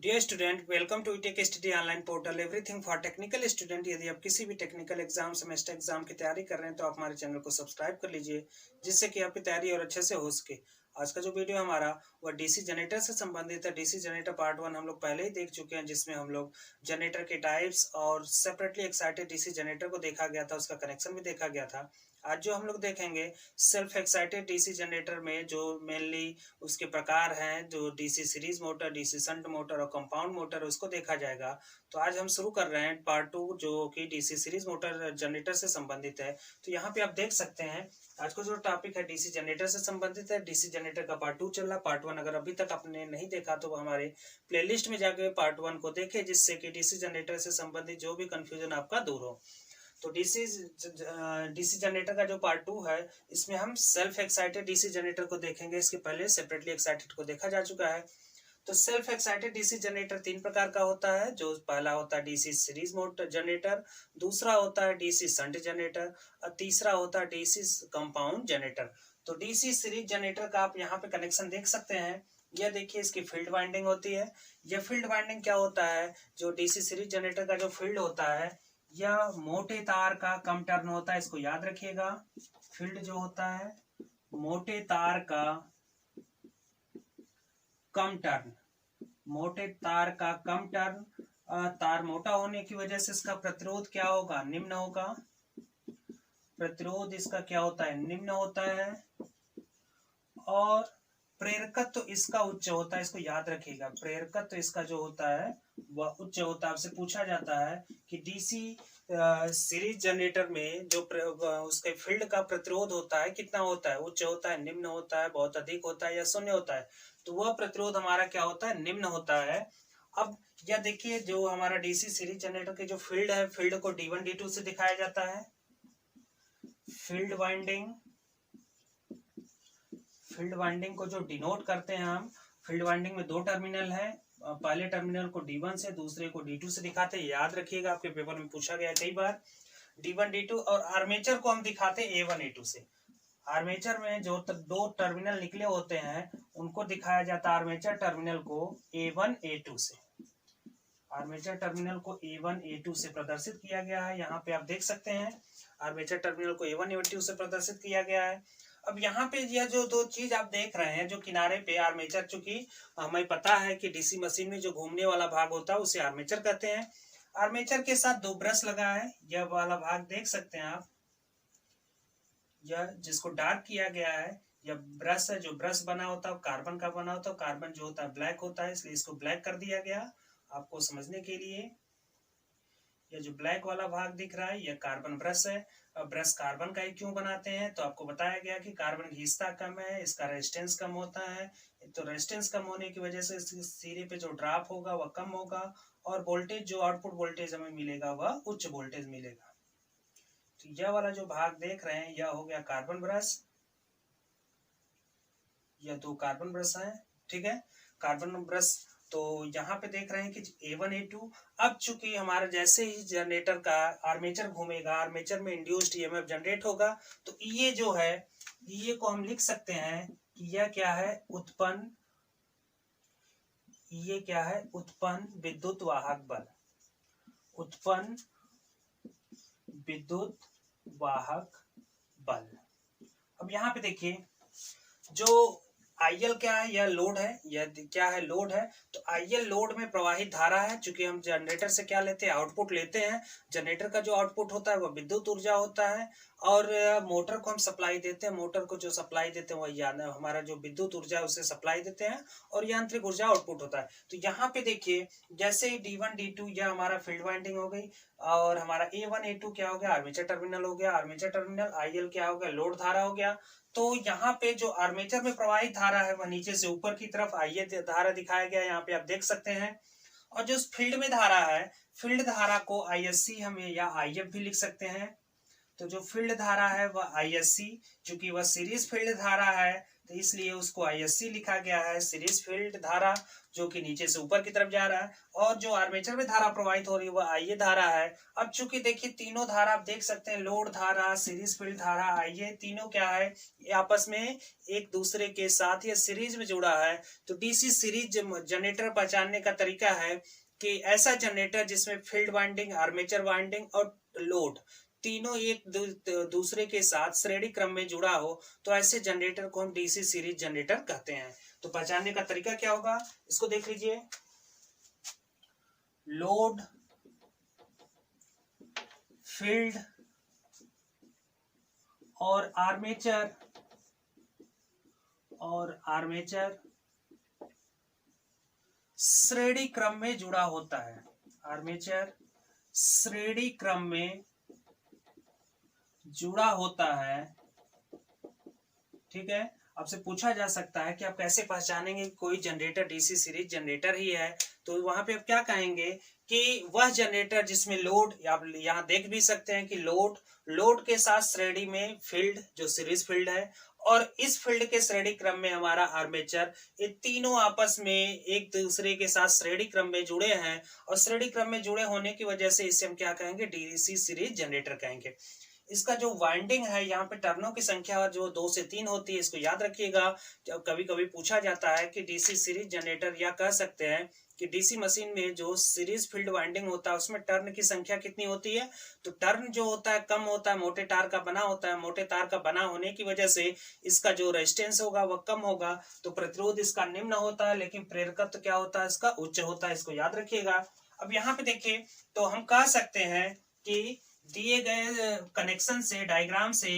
Dear student, welcome to tech study online portal everything for technical student. यदि आप किसी भी टेक्निकल एग्जाम सेमेस्टर एग्जाम की तैयारी कर रहे हैं तो आप हमारे चैनल को सब्सक्राइब कर लीजिए, जिससे कि आपकी तैयारी और अच्छे से हो सके। आज का जो वीडियो हमारा वह डीसी जनरेटर से संबंधित है। डीसी जनरेटर पार्ट 1 हम लोग पहले ही देख चुके हैं, जिसमें हम लोग जनरेटर के टाइप्स और सेपरेटली एक्साइटेड डीसी जनरेटर को देखा गया था, उसका कनेक्शन भी देखा गया था। आज जो हम लोग देखेंगे सेल्फ एक्साइटेड डीसी जनरेटर में जो मेनली उसके प्रकार हैं, जो DC series motor, DC shunt motor और कंपाउंड मोटर, उसको देखा जाएगा। तो आज हम शुरू कर रहे हैं पार्ट 2, जो कि डीसी सीरीज मोटर जनरेटर से संबंधित है। तो यहाँ पे आप देख सकते हैं आज का जो टॉपिक है डीसी जनरेटर से संबंधित है। डीसी जनरेटर का पार्ट 2 चल रहा है। पार्ट 1 अगर अभी तक आपने नहीं देखा तो हमारे प्लेलिस्ट में जाके पार्ट 1 को देखें, जिससे कि डीसी जनरेटर से संबंधित जो भी कंफ्यूजन आपका दूर हो। तो डीसी जनरेटर का जो पार्ट 2 है, इसमें हम सेल्फ एक्साइटेड डीसी जनरेटर को देखेंगे। इसके पहले सेपरेटली एक्साइटेड को देखा जा चुका है। तो सेल्फ एक्साइटेड डीसी जनरेटर 3 प्रकार का होता है। जो पहला होता है डीसी सीरीज मोटर जनरेटर, दूसरा होता है डीसी शंट जनरेटर और तीसरा होता है डीसी कंपाउंड जनरेटर। तो डीसी सीरीज जनरेटर का आप यहाँ पे कनेक्शन देख सकते हैं। यह देखिए, इसकी फील्ड वाइंडिंग होती है। यह फील्ड वाइंडिंग क्या होता है, जो डीसी सीरीज जनरेटर का जो फील्ड होता है, यह मोटे तार का कम टर्न होता है। इसको याद रखिएगा। फील्ड जो होता है मोटे तार का कम टर्न, मोटे तार का कम टर्न। तार मोटा होने की वजह से इसका प्रतिरोध क्या होगा, निम्न होगा। प्रतिरोध इसका क्या होता है, निम्न होता है। और प्रेरकत्व तो इसका उच्च होता है। इसको याद रखिएगा, प्रेरकत्व तो इसका जो होता है वह उच्च होता है। आपसे पूछा जाता है कि डीसी सीरीज जनरेटर में जो उसके फील्ड का प्रतिरोध होता है कितना होता है, उच्च होता है, निम्न होता है, बहुत अधिक होता है या शून्य होता है। तो वह प्रतिरोध हमारा क्या होता है, निम्न होता है। अब यह देखिए, जो हमारा डीसी सीरीज जनरेटर के जो फील्ड है, फील्ड को D1 D2 से दिखाया जाता है। फील्ड वाइंडिंग, फील्ड वाइंडिंग को जो डिनोट करते हैं हम, फील्ड वाइंडिंग में 2 टर्मिनल है। पहले टर्मिनल को D1 से, दूसरे को D2 से दिखाते हैं। याद रखिएगा, आपके पेपर में पूछा गया कई बार। D1 D2 और आर्मेचर को हम दिखाते हैं A1 A2 से। आर्मेचर में जो 2 टर्मिनल निकले होते हैं उनको दिखाया जाता है आर्मेचर टर्मिनल को A1 A2 से। आर्मेचर टर्मिनल को A1 A2 से प्रदर्शित किया गया है। यहाँ पे आप देख सकते हैं आर्मेचर टर्मिनल को A1 A2 से प्रदर्शित किया गया है। अब यहाँ पे यह जो 2 चीज आप देख रहे हैं, जो किनारे पे आर्मेचर, चूंकि हमें पता है कि डीसी मशीन में जो घूमने वाला भाग होता है उसे आर्मेचर कहते हैं। आर्मेचर के साथ 2 ब्रश लगा है। यह वाला भाग देख सकते हैं आप, यह जिसको डार्क किया गया है, यह ब्रश है। जो ब्रश बना होता है कार्बन का बना होता है। कार्बन जो होता है ब्लैक होता है, इसलिए इसको ब्लैक कर दिया गया आपको समझने के लिए। यह जो ब्लैक वाला भाग दिख रहा है, यह कार्बन ब्रश है। अब ब्रश कार्बन का ही क्यों बनाते हैं, तो आपको बताया गया कि कार्बन घिसता कम है, इसका रेजिस्टेंस कम होता है। तो रेजिस्टेंस कम होने की वजह से सिरे पे जो ड्रॉप होगा वह कम होगा, और वोल्टेज, जो आउटपुट वोल्टेज हमें मिलेगा वह उच्च वोल्टेज मिलेगा। तो यह वाला जो भाग देख रहे हैं, यह हो गया कार्बन ब्रश। यह 2 कार्बन ब्रश है, ठीक है, कार्बन ब्रश। तो यहाँ पे देख रहे हैं कि A1 A2। अब चूंकि हमारा जैसे ही जनरेटर का आर्मेचर घूमेगा, आर्मेचर में इंड्यूस्ड ईएमएफ जनरेट होगा, तो ये जो है, ये को हम लिख सकते हैं कि यह क्या है, उत्पन्न, ये क्या है, उत्पन्न विद्युत वाहक बल। उत्पन्न विद्युत वाहक बल। अब यहाँ पे देखिए, जो आईएल क्या है, यह लोड है। यह क्या है, लोड है। तो आईएल लोड में प्रवाहित धारा है। चूंकि हम जनरेटर से क्या लेते हैं, आउटपुट लेते हैं। जनरेटर का जो आउटपुट होता है वह विद्युत ऊर्जा होता है, और मोटर को हम सप्लाई देते हैं। मोटर को जो सप्लाई देते हैं वह हमारा जो विद्युत ऊर्जा है उसे सप्लाई देते हैं, और यांत्रिक ऊर्जा आउटपुट होता है। तो यहाँ पे देखिए, जैसे ही D1 D2 यह हमारा फील्ड वाइंडिंग हो गई, और हमारा A1 A2 क्या हो गया, आर्मेचर टर्मिनल हो गया। आर्मेचर टर्मिनल आईएल क्या हो गया, लोड धारा हो गया। तो यहाँ पे जो आर्मेचर में प्रवाहित धारा है वह नीचे से ऊपर की तरफ आईए धारा दिखाया गया, यहाँ पे आप देख सकते हैं। और जो फील्ड में धारा है, फील्ड धारा को आईएससी हम या आईएफ भी लिख सकते हैं। तो जो फील्ड धारा है वह आईएससी, चूंकि वह सीरीज फील्ड धारा है, तो इसलिए उसको ISC लिखा गया है, सीरीज फील्ड धारा, जो कि नीचे से ऊपर की तरफ जा रहा है। और जो आर्मेचर में धारा प्रवाहित हो रही है वह IA धारा है। अब चूंकि देखिए तीनों धारा आप देख सकते हैं, लोड धारा, सीरीज फील्ड धारा, IA, तीनों क्या है, ये आपस में एक दूसरे के साथ या सीरीज में जुड़ा है। तो DC सीरीज जनरेटर पहचानने का तरीका है कि ऐसा जनरेटर जिसमें फील्ड वाइंडिंग, आर्मेचर वाइंडिंग और लोड तीनों एक दूसरे के साथ श्रेणी क्रम में जुड़ा हो, तो ऐसे जनरेटर को हम DC सीरीज जनरेटर कहते हैं। तो पहचानने का तरीका क्या होगा, इसको देख लीजिए। लोड, फील्ड और आर्मेचर श्रेणी क्रम में जुड़ा होता है। आर्मेचर श्रेणी क्रम में जुड़ा होता है, ठीक है। आपसे पूछा जा सकता है कि आप कैसे पहचानेंगे कोई जनरेटर DC सीरीज जनरेटर ही है, तो वहां पे आप क्या कहेंगे कि वह जनरेटर जिसमें लोड, आप यहाँ देख भी सकते हैं कि लोड के साथ श्रेणी में फील्ड जो सीरीज फील्ड है, और इस फील्ड के श्रेणी क्रम में हमारा आर्मेचर, ये तीनों आपस में एक दूसरे के साथ श्रेणी क्रम में जुड़े हैं। और श्रेणी क्रम में जुड़े होने की वजह से इसे हम क्या कहेंगे, DC सीरीज जनरेटर कहेंगे। इसका जो वाइंडिंग है, यहाँ पे टर्नों की संख्या जो 2 से 3 होती है, इसको याद रखिएगा। कभी कभी पूछा जाता है कि DC सीरीज जनरेटर, या कह सकते हैं कि DC मशीन में जो सीरीज फील्ड वाइंडिंग होता है उसमें टर्न की संख्या कितनी होती है। तो टर्न जो होता है कम होता है, मोटे तार का बना होता है, मोटे तार का बना होने की वजह से इसका जो रेजिस्टेंस होगा वह कम होगा, तो प्रतिरोध इसका निम्न होता है, लेकिन प्रेरकत्व क्या होता है, इसका उच्च होता है। इसको याद रखिएगा। अब यहाँ पे देखिए, तो हम कह सकते हैं कि दिए गए कनेक्शन से, डायग्राम से,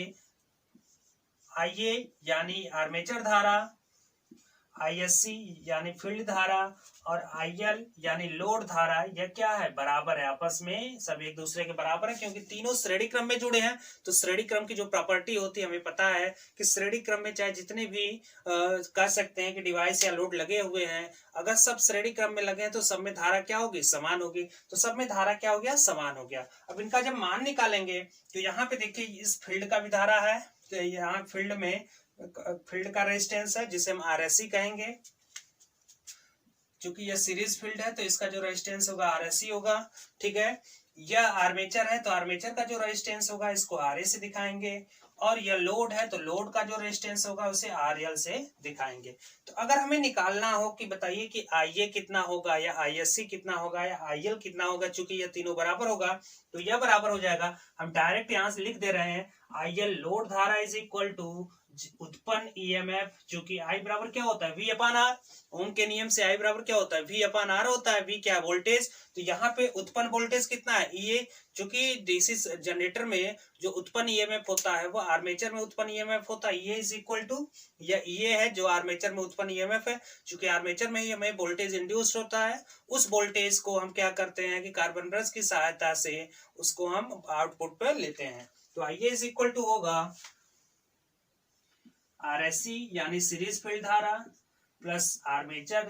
IA यानी आर्मेचर धारा, ISC यानी फील्ड धारा और IL यानी लोड धारा, यह क्या है, बराबर है आपस में, सब एक दूसरे के बराबर है, क्योंकि तीनों श्रेणी क्रम में जुड़े हैं। तो श्रेणी क्रम की जो प्रॉपर्टी होती है, हमें पता है कि श्रेणी क्रम में चाहे जितने भी कह सकते हैं कि डिवाइस या लोड लगे हुए हैं, अगर सब श्रेणी क्रम में लगे हैं तो सब में धारा क्या होगी, समान होगी। तो सब में धारा क्या हो गया, समान हो गया। अब इनका जब मान निकालेंगे तो यहाँ पे देखिए, इस फील्ड का भी धारा है, तो यहाँ फील्ड में फील्ड का रेजिस्टेंस है जिसे हम RSC कहेंगे। क्योंकि यह सीरीज फील्ड है तो इसका जो रेजिस्टेंस होगा RSC होगा, ठीक है। यह आर्मेचर है तो आर्मेचर का जो रेजिस्टेंस होगा इसको RA से दिखाएंगे, और यह लोड है तो लोड का जो रेजिस्टेंस होगा उसे RL से दिखाएंगे। तो अगर हमें निकालना हो कि बताइए कि IA कितना होगा, या ISC कितना होगा, या IL कितना होगा, चूंकि यह तीनों बराबर होगा तो यह बराबर हो जाएगा। हम डायरेक्ट यहां से लिख दे रहे हैं, IL लोड धारा इज इक्वल टू उत्पन्न EMF, जो कि I बराबर क्या होता है, V अपॉन R। ओम के नियम से I बराबर क्या होता है, V अपॉन R होता है। V क्या है, वोल्टेज। तो यहाँ पे उत्पन्न वोल्टेज कितना है, EA। चूंकि DC जनरेटर में जो उत्पन्न EMF होता है वो आर्मेचर में उत्पन्न EMF होता है, EA इज इक्वल टू, यह EA है जो आर्मेचर में उत्पन्न EMF है। चूंकि आर्मेचर में ही हमें वोल्टेज इंड्यूस्ड होता है, उस वोल्टेज को हम क्या करते हैं कि कार्बन ब्रश की सहायता से उसको हम आउटपुट पर लेते हैं। तो IA इज इक्वल टू होगा RSC यानी सीरीज फील्ड धारा प्लस आर्मेचर,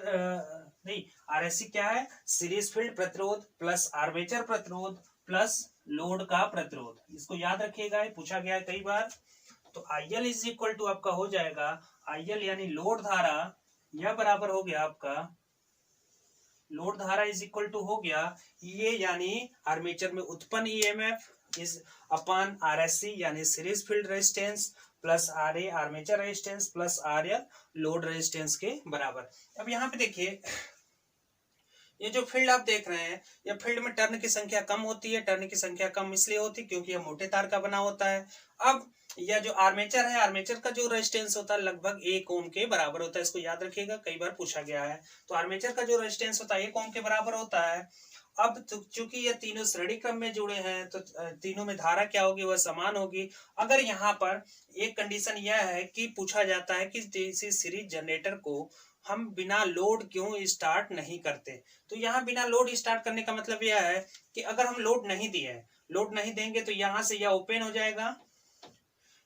नहीं, RSC क्या है, सीरीज फील्ड प्रतिरोध प्लस आर्मेचर प्रतिरोध प्लस लोड का प्रतिरोध। इसको याद रखिएगा, पूछा गया है कई बार। तो IL इज इक्वल टू आपका हो जाएगा, IL यानी लोड धारा, यह बराबर हो गया आपका, लोड धारा इज इक्वल टू हो गया EA यानी आर्मेचर में उत्पन्न EMF इज अपॉन RSC यानी series field resistance plus RA armature resistance plus RL load resistance के बराबर। अब यहाँ पे देखिए, ये जो फील्ड आप देख रहे हैं, ये फील्ड में टर्न की संख्या कम होती है। टर्न की संख्या कम इसलिए होती है क्योंकि यह मोटे तार का बना होता है। अब यह जो आर्मेचर है, आर्मेचर का जो रेजिस्टेंस होता है लगभग 1 ओम के बराबर होता है। इसको याद रखिएगा, कई बार पूछा गया है। तो आर्मेचर का जो रेजिस्टेंस होता है 1 ओम के बराबर होता है। अब चूंकि ये तीनों श्रेणी क्रम में जुड़े हैं तो तीनों में धारा क्या होगी, वह समान होगी। अगर यहाँ पर एक कंडीशन यह है कि पूछा जाता है कि DC सीरीज जनरेटर को हम बिना लोड क्यों स्टार्ट नहीं करते, तो यहाँ बिना लोड स्टार्ट करने का मतलब यह है कि अगर हम लोड नहीं दिए, लोड नहीं देंगे तो यहाँ से यह ओपन हो जाएगा।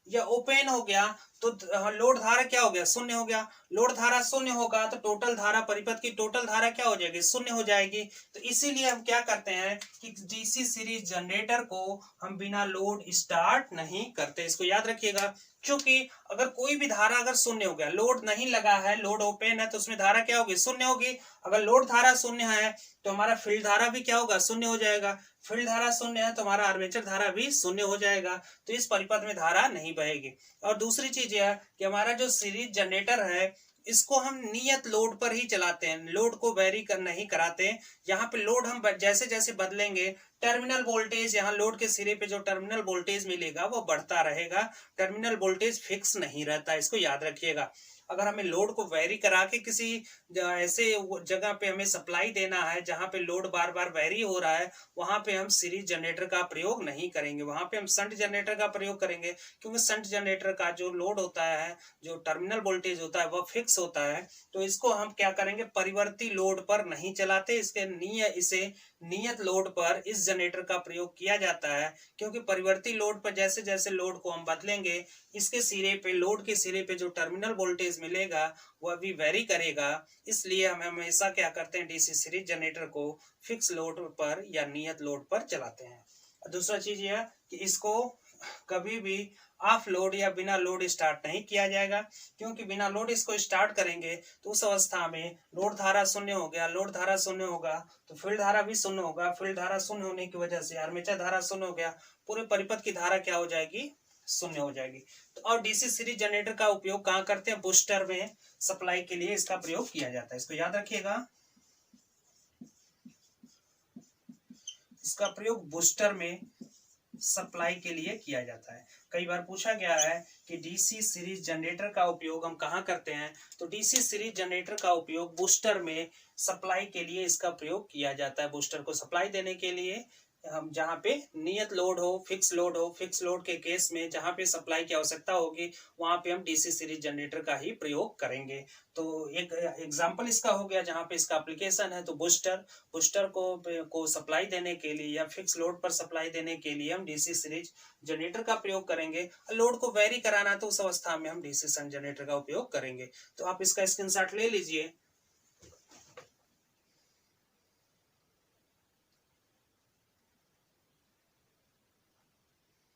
यह ओपन हो गया तो लोड धारा क्या हो गया, शून्य हो गया। लोड धारा शून्य होगा तो टोटल धारा, परिपथ की टोटल धारा क्या हो जाएगी, शून्य हो जाएगी। तो इसीलिए हम क्या करते हैं कि DC सीरीज जनरेटर को हम बिना लोड स्टार्ट नहीं करते। इसको याद रखिएगा, क्योंकि अगर कोई भी धारा अगर शून्य हो गया, लोड नहीं लगा है, लोड ओपन है, तो उसमें धारा क्या होगी, शून्य होगी। अगर लोड धारा शून्य है तो हमारा फील्ड धारा भी क्या होगा, शून्य हो जाएगा। फील्ड धारा शून्य है तो हमारा आर्मेचर धारा भी शून्य हो जाएगा, तो इस परिपथ में धारा नहीं बहेगी। और दूसरी चीज यह कि हमारा जो सीरीज जनरेटर है इसको हम नियत लोड पर ही चलाते हैं, लोड को वेरी कर नहीं कराते। यहाँ पे लोड हम जैसे जैसे बदलेंगे, टर्मिनल वोल्टेज, यहाँ लोड के सिरे पे जो टर्मिनल वोल्टेज मिलेगा वो बढ़ता रहेगा, टर्मिनल वोल्टेज फिक्स नहीं रहता, इसको याद रखिएगा। अगर हमें लोड को वेरी करा के किसी ऐसे जगह पे हमें सप्लाई देना है जहां पे लोड बार बार वेरी हो रहा है, वहां पे हम सीरीज जनरेटर का प्रयोग नहीं करेंगे, वहां पे हम शंट जनरेटर का प्रयोग करेंगे। क्योंकि शंट जनरेटर का जो लोड होता है, जो टर्मिनल वोल्टेज होता है, वह फिक्स होता है। तो इसको हम क्या करेंगे, परिवर्ती लोड पर नहीं चलाते, इसे नियत लोड पर इस जनरेटर का प्रयोग किया जाता है। क्योंकि परिवर्ती लोड पर जैसे जैसे लोड को हम बदलेंगे, इसके सिरे पे, लोड के सिरे पे जो टर्मिनल वोल्टेज मिलेगा वह भी वेरी करेगा। इसलिए हम हमेशा क्या करते हैं, डीसी सीरीज जनरेटर को फिक्स लोड पर या नियत लोड पर चलाते हैं। दूसरा चीज यह कि इसको कभी भी ऑफ लोड या बिना लोड स्टार्ट नहीं किया जाएगा, क्योंकि बिना लोड इसको स्टार्ट करेंगे तो उस अवस्था में लोड धारा शून्य हो गया, लोड धारा शून्य होगा तो फील्ड धारा भी शून्य होगा, फील्ड धारा शून्य होने की वजह से आर्मेचर धारा शून्य हो गया, पूरे परिपथ की धारा क्या हो जाएगी, शून्य हो जाएगी। तो और डीसी सीरीज जनरेटर का उपयोग कहाँ करते हैं, बूस्टर में सप्लाई के लिए इसका प्रयोग किया जाता है, इसको याद रखिएगा। इसका प्रयोग बूस्टर में सप्लाई के लिए किया जाता है। कई बार पूछा गया है कि डीसी सीरीज जनरेटर का उपयोग हम कहाँ करते हैं, तो डीसी सीरीज जनरेटर का उपयोग बूस्टर में सप्लाई के लिए इसका प्रयोग किया जाता है। बूस्टर को सप्लाई देने के लिए हम जहाँ पे नियत लोड हो, फिक्स लोड के केस में जहाँ पे सप्लाई की आवश्यकता होगी वहां पे हम डीसी सीरीज जनरेटर का ही प्रयोग करेंगे। तो एक एग्जांपल इसका हो गया जहाँ पे इसका एप्लीकेशन है, तो बूस्टर को सप्लाई देने के लिए या फिक्स लोड पर सप्लाई देने के लिए हम डीसी सीरीज जनरेटर का प्रयोग करेंगे। लोड को वेरी कराना तो उस अवस्था में हम डीसी शन जनरेटर का उपयोग करेंगे। तो आप इसका स्क्रीनशॉट ले लीजिए।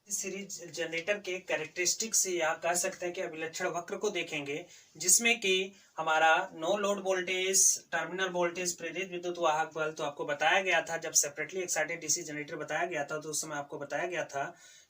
सीरीज जनरेटर के कैरेक्टरिस्टिक्स या कह सकते हैं कि अभिलक्षण वक्र को देखेंगे, जिसमें कि हमारा no load voltage, terminal voltage, प्रेरित विद्युत वाहक बल, तो आपको बताया गया था जब सेपरेटली एक्साइटेड डीसी जनरेटर बताया गया था तो उस समय आपको बताया गया था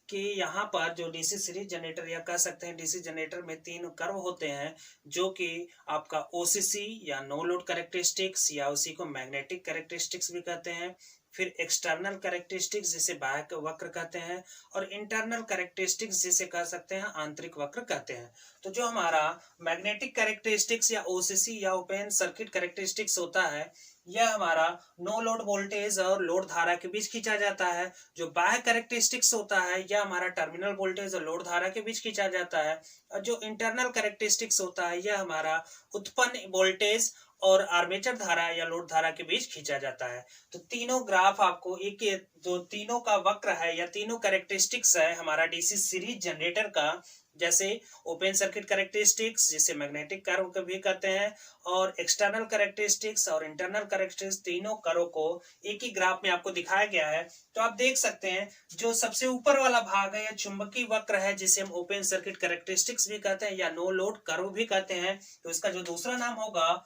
कि यहाँ पर जो डीसी सीरीज जनरेटर या कह सकते हैं डीसी जनरेटर में 3 कर्व होते हैं, जो कि आपका ओसीसी या नो लोड कैरेक्टरिस्टिक्स या उसी को मैग्नेटिक कैरेक्टरिस्टिक्स भी कहते हैं, फिर एक्सटर्नल कैरेक्टरिस्टिक्स जिसे बाह्य वक्र कहते हैं, और इंटरनल कैरेक्टरिस्टिक्स जिसे कह सकते हैं आंतरिक वक्र कहते हैं। तो जो हमारा मैग्नेटिक कैरेक्टरिस्टिक्स या ओसीसी या ओपन सर्किट कैरेक्टरिस्टिक्स होता है, यह हमारा नो लोड वोल्टेज और लोड धारा के बीच खींचा जाता है। जो बाह्य कैरेक्टरिस्टिक्स होता है यह हमारा टर्मिनल वोल्टेज और लोड धारा के बीच खींचा जाता है। और जो इंटरनल कैरेक्टरिस्टिक्स होता है यह हमारा उत्पन्न वोल्टेज और आर्मेचर धारा या लोड धारा के बीच खींचा जाता है। तो तीनों ग्राफ आपको एक जो तीनों का वक्र है या तीनों कैरेक्टरिस्टिक्स है हमारा डीसी सीरीज जनरेटर का, जैसे ओपन सर्किट कैरेक्टरिस्टिक्स जिसे मैग्नेटिक कर्व भी कहते हैं, और एक्सटर्नल कैरेक्टरिस्टिक्स और इंटरनल कैरेक्टरिस्टिक्स, तीनों कर्व को एक ही ग्राफ में आपको दिखाया गया है। तो आप देख सकते हैं जो सबसे ऊपर वाला भाग है या चुंबकीय वक्र है जिसे हम ओपन सर्किट कैरेक्टरिस्टिक्स भी कहते हैं या नो लोड कर्व भी कहते हैं, तो इसका जो दूसरा नाम होगा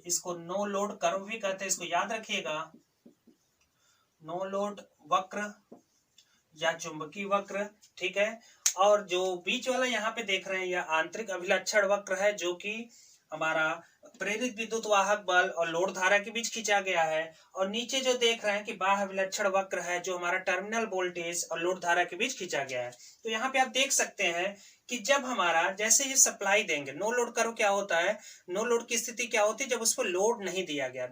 इसको नो लोड कर्व भी कहते हैं, इसको याद रखिएगा। नो लोड वक्र या चुंबकीय वक्र, ठीक है। और जो बीच वाला यहाँ पे देख रहे हैं यह आंतरिक अभिलक्षण वक्र है, जो कि हमारा प्रेरित विद्युत वाहक बल और लोड धारा के बीच खींचा गया है। और नीचे जो देख रहे हैं कि बाह्य अभिलक्षण वक्र है, जो हमारा टर्मिनल वोल्टेज और लोड धारा के बीच खींचा गया है। तो यहाँ पे आप देख सकते हैं कि जब हमारा जैसे ये सप्लाई देंगे, नो लोड कर्व क्या होता है, नो लोड की स्थिति क्या होती है, जब उसको लोड नहीं दिया गया,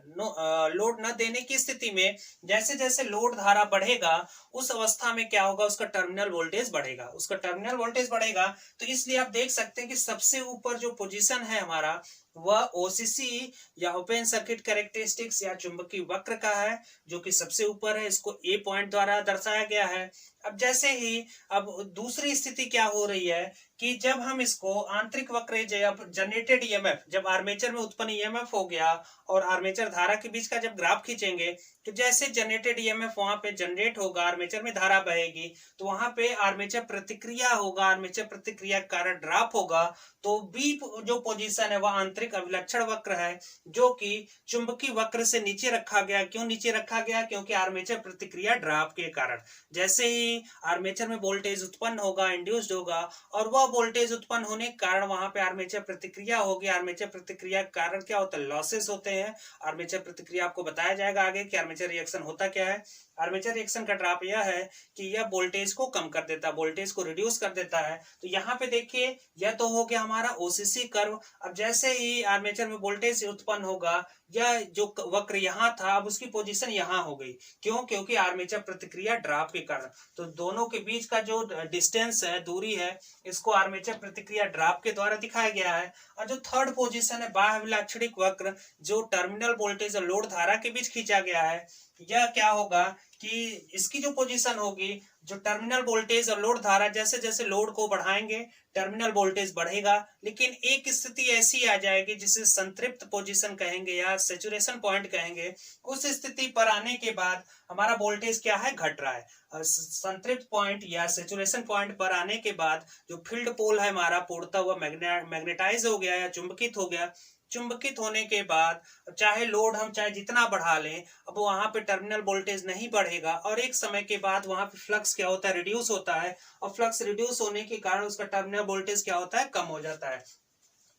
लोड न देने की स्थिति में जैसे जैसे लोड धारा बढ़ेगा उस अवस्था में क्या होगा, उसका टर्मिनल वोल्टेज बढ़ेगा, तो इसलिए आप देख सकते हैं कि सबसे ऊपर जो पोजीशन है हमारा वह ओसीसी या ओपन सर्किट कैरेक्टरिस्टिक्स या चुंबकीय वक्र का है, जो कि सबसे ऊपर है। इसको ए पॉइंट द्वारा दर्शाया गया है। अब जैसे ही अब दूसरी स्थिति क्या हो रही है कि जब हम इसको आंतरिक वक्र जब जनरेटेड ईएमएफ, जब आर्मेचर में उत्पन्न ईएमएफ हो गया और आर्मेचर धारा के बीच का जब ग्राफ खींचेंगे तो जैसे जनरेटेड ईएमएफ वहां पे जनरेट होगा, आर्मेचर में धारा बहेगी, तो वहां पे आर्मेचर प्रतिक्रिया होगा, आर्मेचर प्रतिक्रिया के कारण ड्रॉप होगा। तो बी जो पोजीशन है वह आंतरिक अभिलक्षण वक्र है, जो कि चुंबकीय वक्र से नीचे रखा गया। क्यों नीचे रखा गया? क्योंकि आर्मेचर प्रतिक्रिया ड्रॉप के कारण जैसे ही आर्मेचर में वोल्टेज उत्पन्न होगा, इंड्यूस्ड होगा, और वह वोल्टेज उत्पन्न होने के कारण वहां पे आर्मेचर प्रतिक्रिया होगी। आर्मेचर प्रतिक्रिया के कारण क्या होता है? लॉसेस होते हैं। आर्मेचर प्रतिक्रिया आपको बताया जाएगा आगे कि आर्मेचर रिएक्शन होता क्या है। आर्मेचर रिएक्शन का ड्रॉप यह है कि यह वोल्टेज को कम कर देता है, वोल्टेज को रिड्यूस कर देता है। तो यहाँ पे देखिए यह तो हो गया हमारा ओसीसी कर्व। अब जैसे ही आर्मेचर में वोल्टेज उत्पन्न होगा, यह जो वक्र यहाँ था अब उसकी पोजीशन यहाँ हो गई। क्यों? क्योंकि आर्मेचर प्रतिक्रिया ड्रॉप के कारण। तो दोनों के बीच का जो डिस्टेंस है, दूरी है, इसको आर्मेचर प्रतिक्रिया ड्रॉप के द्वारा दिखाया गया है। और जो थर्ड पोजीशन है बाह्य लाक्षणिक वक्र, जो टर्मिनल वोल्टेज और लोड धारा के बीच खींचा गया है, यह क्या होगा कि इसकी जो पोजीशन होगी, जो टर्मिनल वोल्टेज और लोड धारा, जैसे जैसे लोड को बढ़ाएंगे टर्मिनल वोल्टेज बढ़ेगा, लेकिन एक स्थिति ऐसी आ जाएगी जिसे संतृप्त पोजीशन कहेंगे या सैचुरेशन पॉइंट कहेंगे। उस स्थिति पर आने के बाद हमारा वोल्टेज क्या है? घट रहा है। संतृप्त पॉइंट या सैचुरेशन पॉइंट पर आने के बाद जो फील्ड पोल है हमारा पूर्णतः हुआ मैग्नेटाइज हो गया या चुंबकित हो गया। चुंबकित होने के बाद चाहे लोड हम चाहे जितना बढ़ा लें, अब वहां पे टर्मिनल वोल्टेज नहीं बढ़ेगा और एक समय के बाद वहां पे फ्लक्स क्या होता है? रिड्यूस होता है। और फ्लक्स रिड्यूस होने के कारण उसका टर्मिनल वोल्टेज क्या होता है? कम हो जाता है।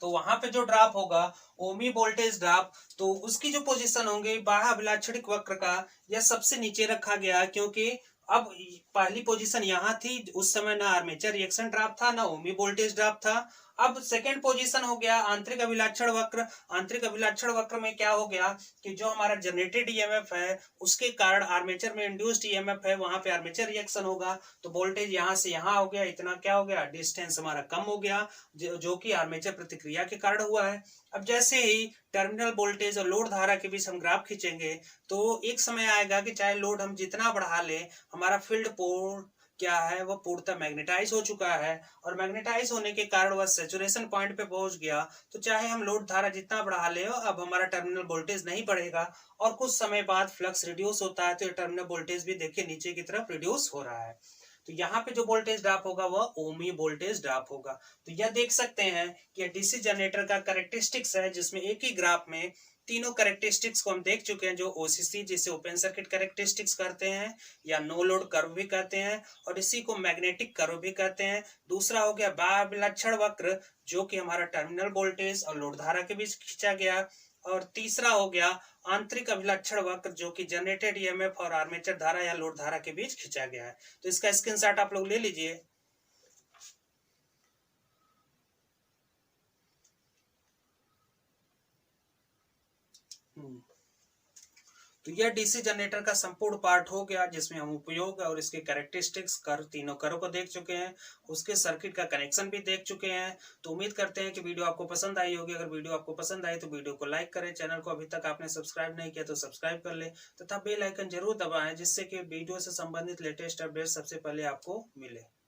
तो वहां पे जो ड्रॉप होगा ओमी वोल्टेज ड्रॉप, तो उसकी जो पोजीशन होंगे बाह्य अभिलाक्षणिक वक्र का, यह सबसे नीचे रखा गया, क्योंकि अब पहली पोजीशन यहाँ थी, उस समय ना आर्मेचर रिएक्शन ड्रॉप था ना ओमी वोल्टेज ड्रॉप था। अब सेकेंड पोजीशन हो गया आंतरिक अभिलाक्षण वक्र। आंतरिक अभिलाक्षण वक्र में क्या हो गया कि जो हमारा जनरेटेड ईएमएफ है उसके कारण आर्मेचर में इंड्यूस्ड ईएमएफ है, वहां पे आर्मेचर रिएक्शन होगा, तो वोल्टेज यहाँ से यहाँ हो गया, इतना क्या हो गया? डिस्टेंस हमारा कम हो गया, जो कि आर्मेचर प्रतिक्रिया के कारण हुआ है। अब जैसे ही टर्मिनल वोल्टेज और लोड धारा के बीच हम ग्राफ खींचेंगे तो एक समय आएगा कि चाहे लोड हम जितना बढ़ा लें, हमारा फील्ड पोल क्या है? वह पूर्णतः मैग्नेटाइज हो चुका है, और मैग्नेटाइज होने के कारण वह सैचुरेशन पॉइंट पे पहुंच गया। तो चाहे हम लोड धारा जितना बढ़ा ले, अब हमारा टर्मिनल वोल्टेज नहीं बढ़ेगा, और कुछ समय बाद फ्लक्स रिड्यूस होता है, तो टर्मिनल वोल्टेज भी देखिए नीचे की तरफ रिड्यूस हो रहा है। तो यहाँ पे जो वोल्टेज ड्रॉप होगा वह ओमी वोल्टेज ड्रॉप होगा। तो यह देख सकते हैं कि डीसी जनरेटर का कैरेक्टरिस्टिक्स है, जिसमें एक ही ग्राफ में तीनों कैरेक्टरिस्टिक्स को हम देख चुके हैं, जो ओसीसी जिसे ओपन सर्किट कैरेक्टरिस्टिक्स कहते हैं या नो लोड कर्व भी कहते हैं, और इसी को मैग्नेटिक कर्व भी कहते हैं। दूसरा हो गया बाह्य अभिलक्षण वक्र, जो कि हमारा टर्मिनल वोल्टेज और लोड धारा के बीच खींचा गया। और तीसरा हो गया आंतरिक अभिलक्षण वक्र, जो कि जनरेटेड ईएमएफ और आर्मेचर धारा या लोड धारा के बीच खींचा गया है। तो इसका स्क्रीनशॉट आप लोग ले लीजिए। तो यह डीसी जनरेटर का संपूर्ण पार्ट हो गया, जिसमें हम उपयोग और इसके कैरेक्टरिस्टिक्स कर्व, तीनों कर्व को देख चुके हैं, उसके सर्किट का कनेक्शन भी देख चुके हैं। तो उम्मीद करते हैं कि वीडियो आपको पसंद आई होगी। अगर वीडियो आपको पसंद आई तो वीडियो को लाइक करें, चैनल को अभी तक आपने सब्सक्राइब नहीं किया तो सब्सक्राइब कर ले, तथा बेल आइकन जरूर दबाएं, जिससे कि वीडियो से संबंधित लेटेस्ट अपडेट सबसे पहले आपको मिले।